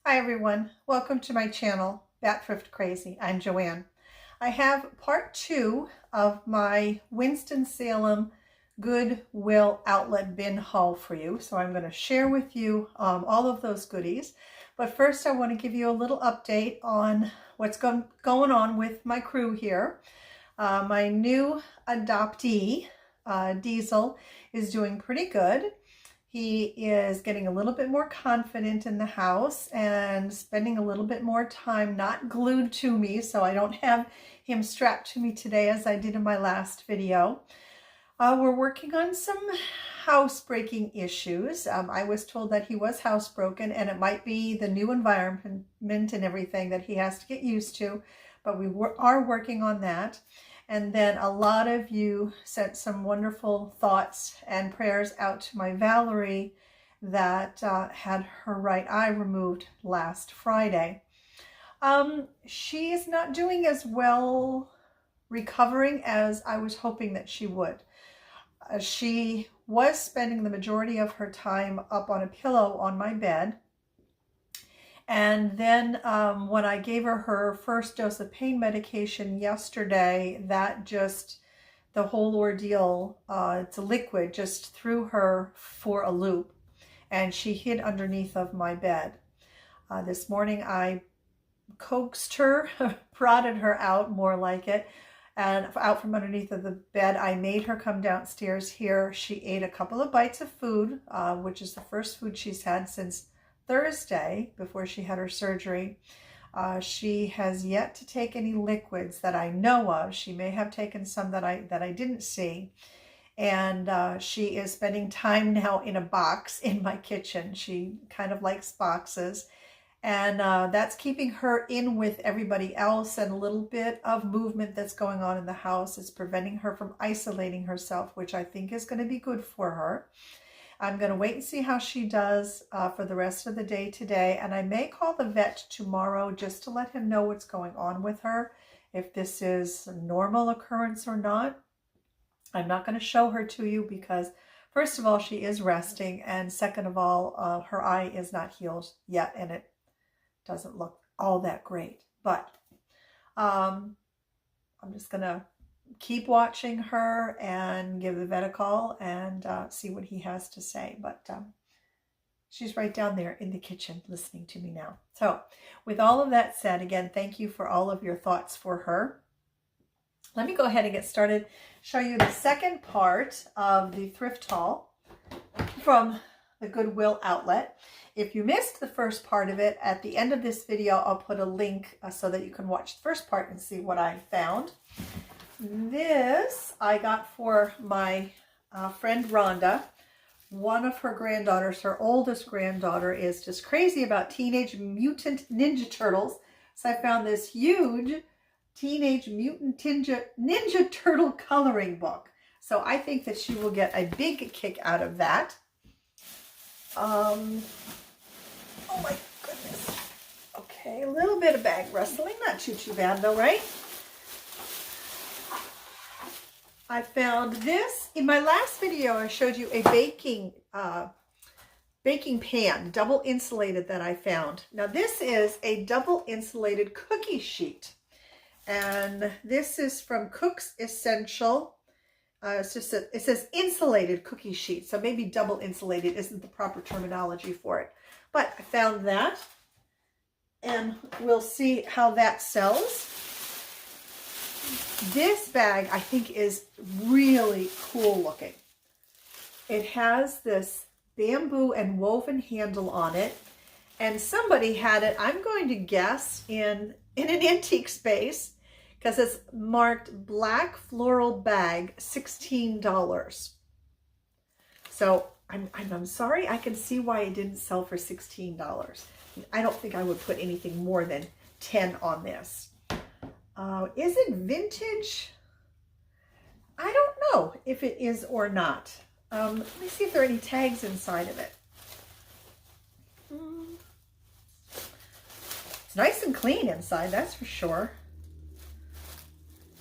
Hi everyone, welcome to my channel, Bat Thrift Crazy. I'm Joanne. I have part 2 of my Winston-Salem Goodwill Outlet bin haul for you. So I'm going to share with you all of those goodies. But first I want to give you a little update on what's going on with my crew here. My new adoptee, Diesel, is doing pretty good. He is getting a little bit more confident in the house and spending a little bit more time not glued to me, so I don't have him strapped to me today as I did in my last video. We're working on some housebreaking issues. I was told that he was housebroken and it might be the new environment and everything that he has to get used to, but we are working on that. And then a lot of you sent some wonderful thoughts and prayers out to my Valerie that had her right eye removed last Friday. She is not doing as well recovering as I was hoping that she would. She was spending the majority of her time up on a pillow on my bed. And then when I gave her first dose of pain medication yesterday, that just, the whole ordeal, it's a liquid, just threw her for a loop. And she hid underneath of my bed. This morning I coaxed her, prodded her out, more like it, and out from underneath of the bed. I made her come downstairs here. She ate a couple of bites of food, which is the first food she's had since Thursday before she had her surgery. She has yet to take any liquids that I know of. She may have taken some that I didn't see. And she is spending time now in a box in my kitchen. She kind of likes boxes. And that's keeping her in with everybody else, and a little bit of movement that's going on in the house is preventing her from isolating herself, which I think is going to be good for her. I'm going to wait and see how she does for the rest of the day today. And I may call the vet tomorrow just to let him know what's going on with her, if this is a normal occurrence or not. I'm not going to show her to you because, first of all, she is resting. And second of all, her eye is not healed yet and it doesn't look all that great. But I'm just going to keep watching her and give the vet a call and see what he has to say. But she's right down there in the kitchen listening to me now. So with all of that said, again, thank you for all of your thoughts for her. Let me go ahead and get started, show you the second part of the thrift haul from the Goodwill Outlet. If you missed the first part of it, at the end of this video, I'll put a link so that you can watch the first part and see what I found. This I got for my friend Rhonda. One of her granddaughters, her oldest granddaughter, is just crazy about Teenage Mutant Ninja Turtles. So I found this huge Teenage Mutant Ninja Turtle coloring book. So I think that she will get a big kick out of that. Oh my goodness. Okay, a little bit of bag rustling. Not too bad though, right? I found this. In my last video, I showed you a baking pan, double insulated, that I found. Now this is a double insulated cookie sheet. And this is from Cook's Essential. It says insulated cookie sheet. So maybe double insulated isn't the proper terminology for it. But I found that. And we'll see how that sells. This bag, I think, is really cool looking. It has this bamboo and woven handle on it, and somebody had it, I'm going to guess, in an antique space, because it's marked black floral bag, $16. So I'm sorry, I can see why it didn't sell for $16. I don't think I would put anything more than 10 on this. Is it vintage? I don't know if it is or not. Let me see if there are any tags inside of it. It's nice and clean inside, that's for sure.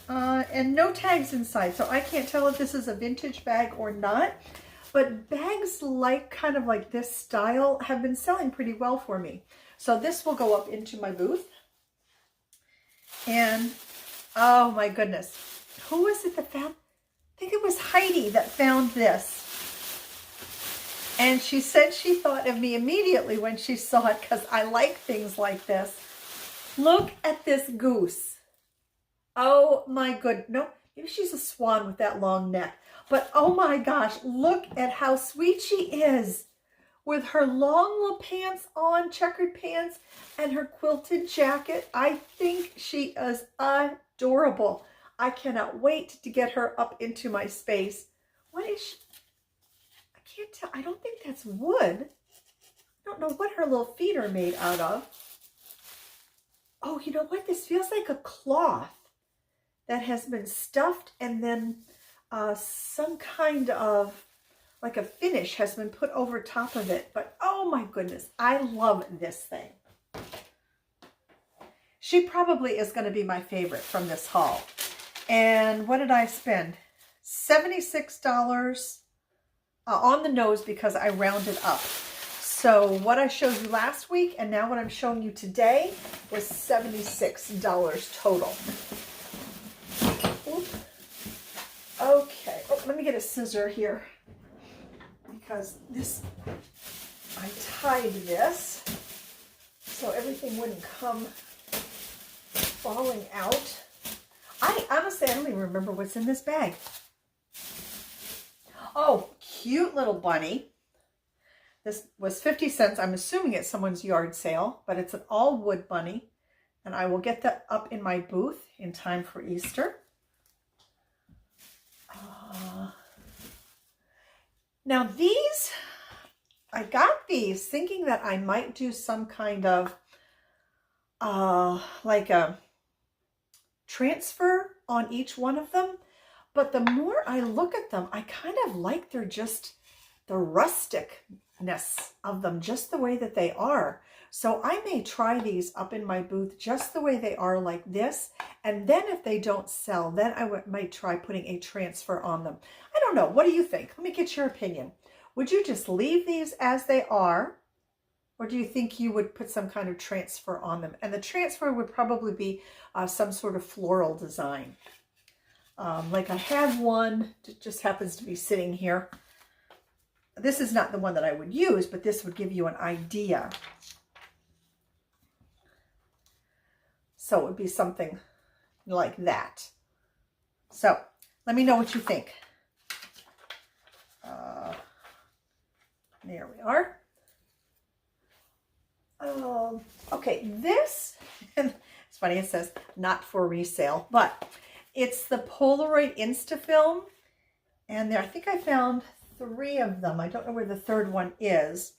And no tags inside, so I can't tell if this is a vintage bag or not. but bags like kind of like this style have been selling pretty well for me. So this will go up into my booth. And oh my goodness, who was it that found? I think it was Heidi that found this. And she said she thought of me immediately when she saw it because I like things like this. Look at this goose. Oh my good. No, maybe she's a swan with that long neck. But oh my gosh, look at how sweet she is with her long little pants on, checkered pants, and her quilted jacket. I think she is adorable. I cannot wait to get her up into my space. What is she? I can't tell. I don't think that's wood. I don't know what her little feet are made out of. Oh, you know what? This feels like a cloth that has been stuffed and then some kind of like a finish has been put over top of it. But oh my goodness, I love this thing. She probably is going to be my favorite from this haul. And what did I spend? $76 on the nose because I rounded up. So what I showed you last week and now what I'm showing you today was $76 total. Oop. Okay. Oh, let me get a scissor here because this, I tied this so everything wouldn't come falling out. Honestly, I don't even remember what's in this bag. Oh, cute little bunny. This was 50 cents. I'm assuming it's someone's yard sale, but it's an all wood bunny. And I will get that up in my booth in time for Easter. Now these, I got these thinking that I might do some kind of like a transfer on each one of them. But the more I look at them, I kind of like they're just the rusticness of them, just the way that they are. So I may try these up in my booth just the way they are like this. And then if they don't sell, then I might try putting a transfer on them. I don't know. What do you think? Let me get your opinion. Would you just leave these as they are? Or do you think you would put some kind of transfer on them? And the transfer would probably be some sort of floral design. Like I have one that just happens to be sitting here. This is not the one that I would use, but this would give you an idea. So it would be something like that. So let me know what you think. There we are. Okay, this, it's funny, it says not for resale, but it's the Polaroid Instafilm. And there, I think I found 3 of them. I don't know where the third one is.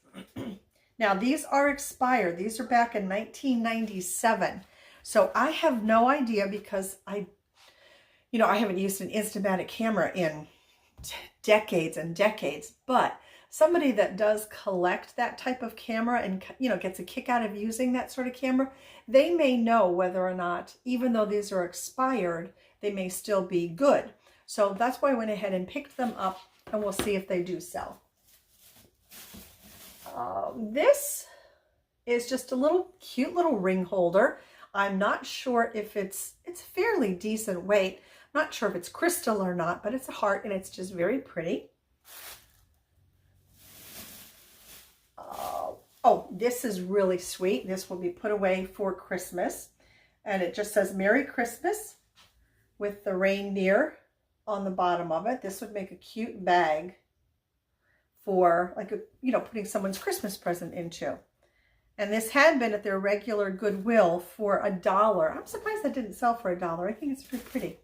Now, these are expired. These are back in 1997. So I have no idea because I haven't used an Instamatic camera in decades and decades, but somebody that does collect that type of camera and, gets a kick out of using that sort of camera, they may know whether or not, even though these are expired, they may still be good. So that's why I went ahead and picked them up, and we'll see if they do sell. This is just a cute little ring holder. I'm not sure if it's fairly decent weight. I'm not sure if it's crystal or not, but it's a heart and it's just very pretty. Oh, this is really sweet. This will be put away for Christmas. And it just says Merry Christmas with the reindeer on the bottom of it. This would make a cute bag for putting someone's Christmas present into. And this had been at their regular Goodwill for $1. I'm surprised that didn't sell for $1. I think it's pretty pretty.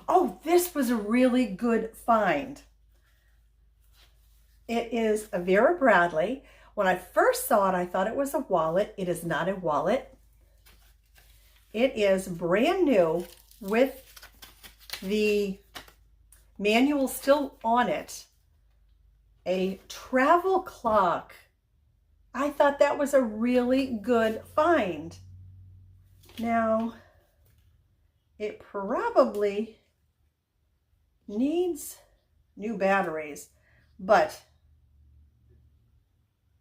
Oh, this was a really good find. It is a Vera Bradley. When I first saw it, I thought it was a wallet. It is not a wallet. It is brand new with the manual still on it. A travel clock. I thought that was a really good find. Now, it probably needs new batteries, but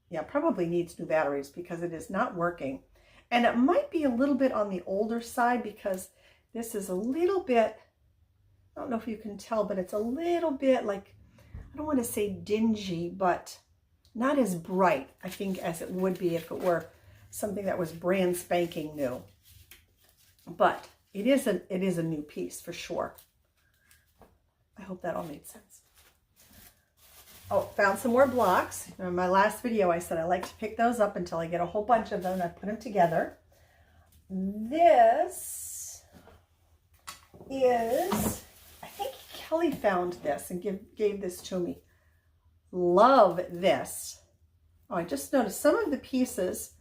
yeah, probably needs new batteries because it is not working. And it might be a little bit on the older side because this is a little bit, I don't know if you can tell, but it's a little bit like, I don't want to say dingy, but not as bright, I think, as it would be if it were something that was brand spanking new. But it is a new piece for sure. I hope that all made sense. Oh, found some more blocks. In my last video, I said I like to pick those up until I get a whole bunch of them and I put them together. This is, I think Kelly found this and gave this to me. Love this. Oh, I just noticed some of the pieces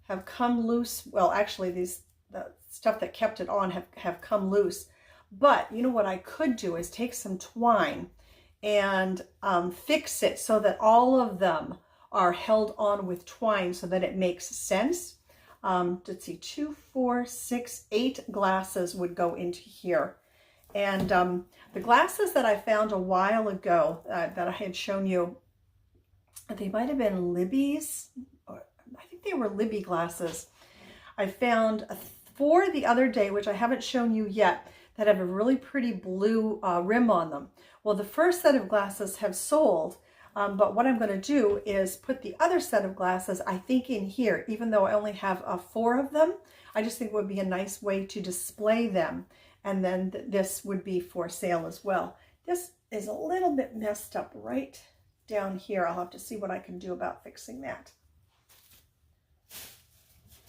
have come loose. Well, actually, the stuff that kept it on have come loose. But you know what I could do is take some twine and fix it so that all of them are held on with twine so that it makes sense. Let's see, 2, 4, 6, 8 glasses would go into here. And the glasses that I found a while ago that I had shown you, they might have been Libby's, or I think they were Libby glasses. I found 4 the other day, which I haven't shown you yet, that have a really pretty blue rim on them. Well, the first set of glasses have sold, but what I'm going to do is put the other set of glasses, I think, in here, even though I only have 4 of them. I just think it would be a nice way to display them. And then this would be for sale as well. This is a little bit messed up right down here. I'll have to see what I can do about fixing that.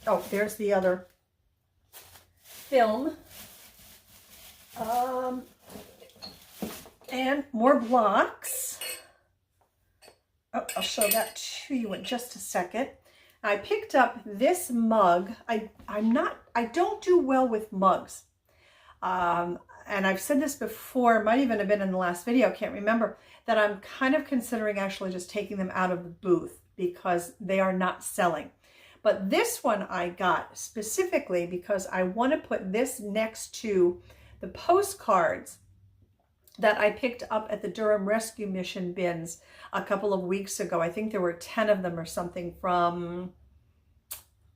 Oh, there's the other film. And more blocks. Oh, I'll show that to you in just a second. I picked up this mug. I don't do well with mugs. And I've said this before, it might even have been in the last video, I can't remember, that I'm kind of considering actually just taking them out of the booth because they are not selling. But this one I got specifically because I want to put this next to the postcards that I picked up at the Durham Rescue Mission bins a couple of weeks ago. I think there were 10 of them or something from,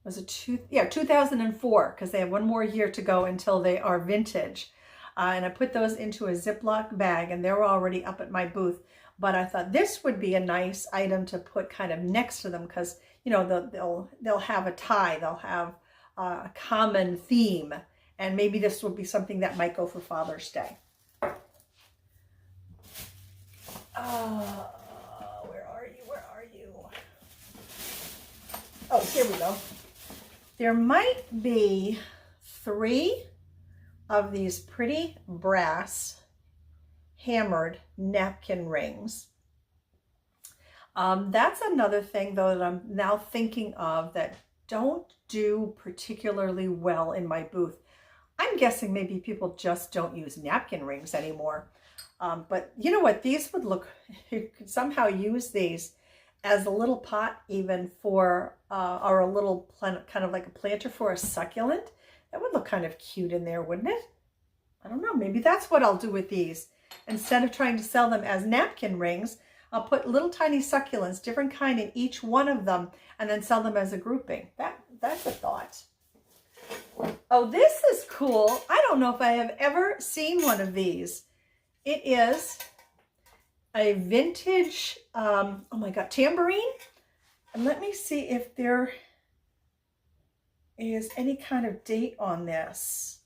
was it 2004, because they have one more year to go until they are vintage. And I put those into a Ziploc bag and they were already up at my booth. But I thought this would be a nice item to put kind of next to them because, you know, they'll have a tie, they'll have a common theme. And maybe this would be something that might go for Father's Day. Where are you? Where are you? Oh, here we go. There might be 3 of these pretty brass hammered napkin rings. That's another thing, though, that I'm now thinking of that don't do particularly well in my booth. I'm guessing maybe people just don't use napkin rings anymore. But you know what? These would look, you could somehow use these as a little pot even for, or a little plant, kind of like a planter for a succulent. That would look kind of cute in there, wouldn't it? I don't know. Maybe that's what I'll do with these. Instead of trying to sell them as napkin rings, I'll put little tiny succulents, different kind in each one of them, and then sell them as a grouping. That's a thought. Oh, this is cool. I don't know if I have ever seen one of these. It is a vintage, oh my God, tambourine. And let me see if there is any kind of date on this.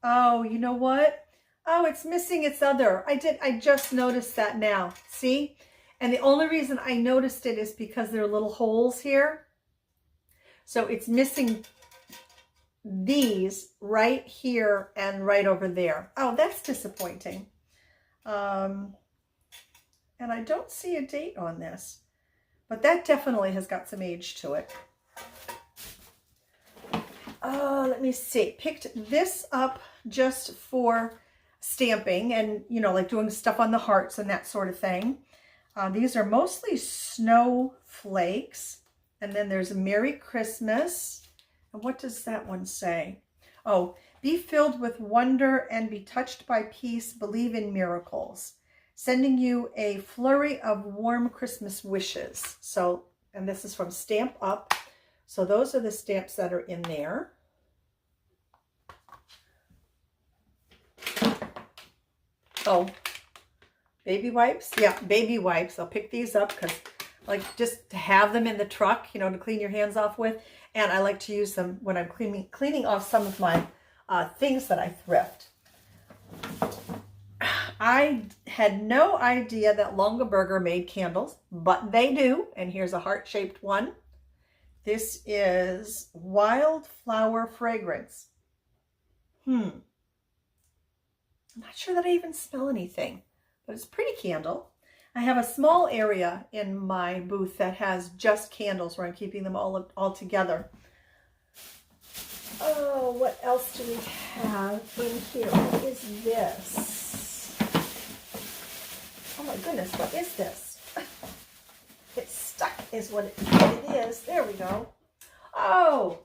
Oh, you know what? Oh, it's missing its other. I just noticed that now. See? And the only reason I noticed it is because there are little holes here. So it's missing these right here and right over there. Oh, that's disappointing. And I don't see a date on this, but that definitely has got some age to it. Let me see. Picked this up just for stamping and, you know, like doing stuff on the hearts and that sort of thing. These are mostly snowflakes. And then there's a Merry Christmas. And what does that one say? Oh, be filled with wonder and be touched by peace. Believe in miracles. Sending you a flurry of warm Christmas wishes. So, and this is from Stamp Up. So those are the stamps that are in there. Oh, baby wipes. Yeah, baby wipes. I'll pick these up because I like just to have them in the truck, you know, to clean your hands off with. And I like to use them when I'm cleaning off some of my things that I thrift. I had no idea that Longaberger made candles, but they do. And here's a heart-shaped one. This is Wildflower Fragrance. I'm not sure that I even smell anything, but it's a pretty candle. I have a small area in my booth that has just candles where I'm keeping them all together. Oh, what else do we have in here? What is this? Oh my goodness, what is this? It's stuck is what it is. There we go. Oh,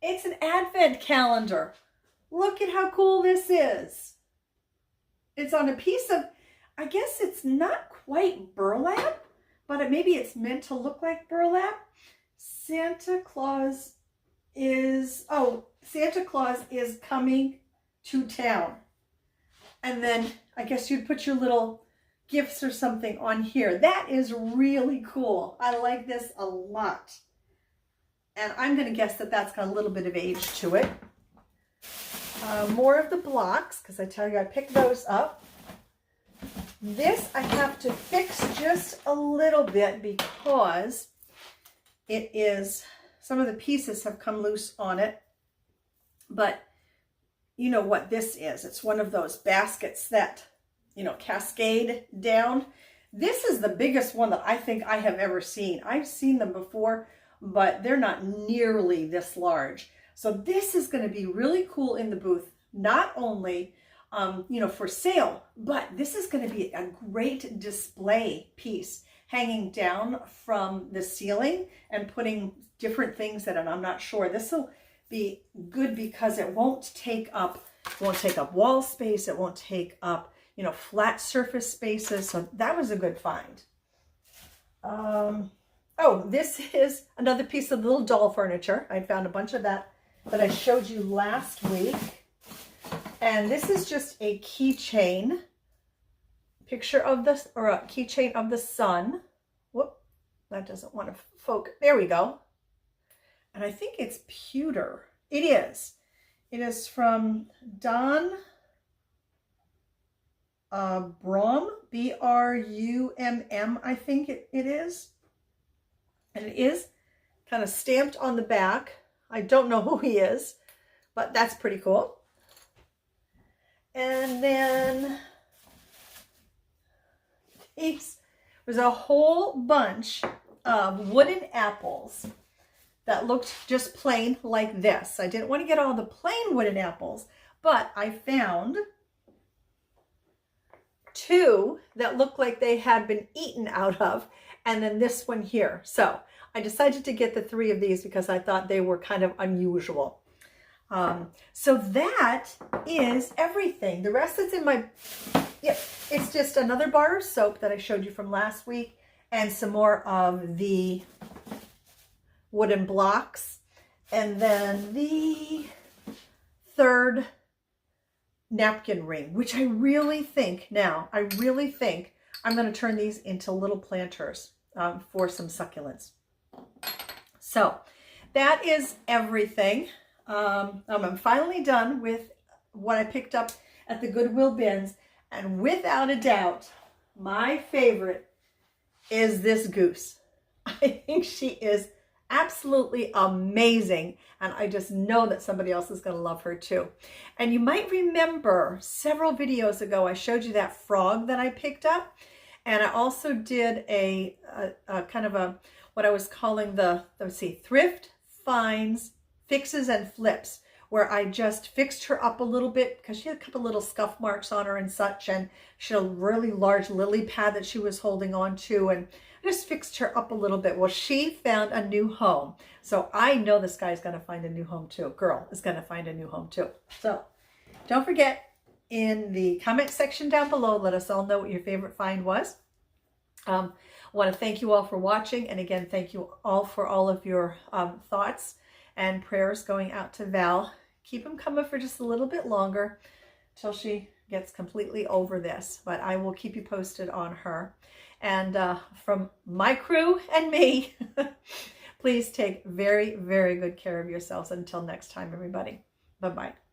it's an advent calendar. Look at how cool this is. It's on a piece of, I guess it's not quite burlap, but maybe it's meant to look like burlap. Santa Claus is coming to town. And then I guess you'd put your little gifts or something on here. That is really cool. I like this a lot. And I'm going to guess that that's got a little bit of age to it. More of the blocks, because I tell you I picked those up. This I have to fix just a little bit because it is, some of the pieces have come loose on it. But you know what this is. It's one of those baskets that, you know, cascade down. This is the biggest one that I think I have ever seen. I've seen them before, but they're not nearly this large. So this is going to be really cool in the booth, not only, you know, for sale, but this is going to be a great display piece hanging down from the ceiling and putting different things in it. I'm not sure. This will be good because it won't take up wall space. It won't take up, you know, flat surface spaces. So that was a good find. Oh, this is another piece of little doll furniture. I found a bunch of that I showed you last week. And this is just a keychain picture of this, or a keychain of the sun. Whoop, that doesn't want to focus. There we go. And I think it's pewter. It is. It is from Don Brum, B-R-U-M-M, I think it is. And it is kind of stamped on the back. I don't know who he is, but that's pretty cool. And then there's a whole bunch of wooden apples that looked just plain like this. I didn't want to get all the plain wooden apples, but I found two that looked like they had been eaten out of, and then this one here. So I decided to get the 3 of these because I thought they were kind of unusual. So that is everything. The rest is in my, it's just another bar of soap that I showed you from last week and some more of the wooden blocks. And then the 3rd napkin ring, which I really think I'm going to turn these into little planters for some succulents. So that is everything. I'm finally done with what I picked up at the Goodwill bins, and without a doubt, my favorite is this goose. I think she is absolutely amazing, and I just know that somebody else is going to love her too. And you might remember several videos ago I showed you that frog that I picked up, and I also did a kind of a what I was calling the, let's see, thrift finds, fixes and flips, where I just fixed her up a little bit because she had a couple little scuff marks on her and such, and she had a really large lily pad that she was holding on to, and I just fixed her up a little bit. Well, she found a new home. So I know this guy's going to find a new home too. Girl is going to find a new home too. So don't forget, in the comment section down below. Let us all know what your favorite find was. I want to thank you all for watching. And again, thank you all for all of your thoughts and prayers going out to Val. Keep them coming for just a little bit longer till she gets completely over this. But I will keep you posted on her. And from my crew and me, please take very, very good care of yourselves. Until next time, everybody. Bye-bye.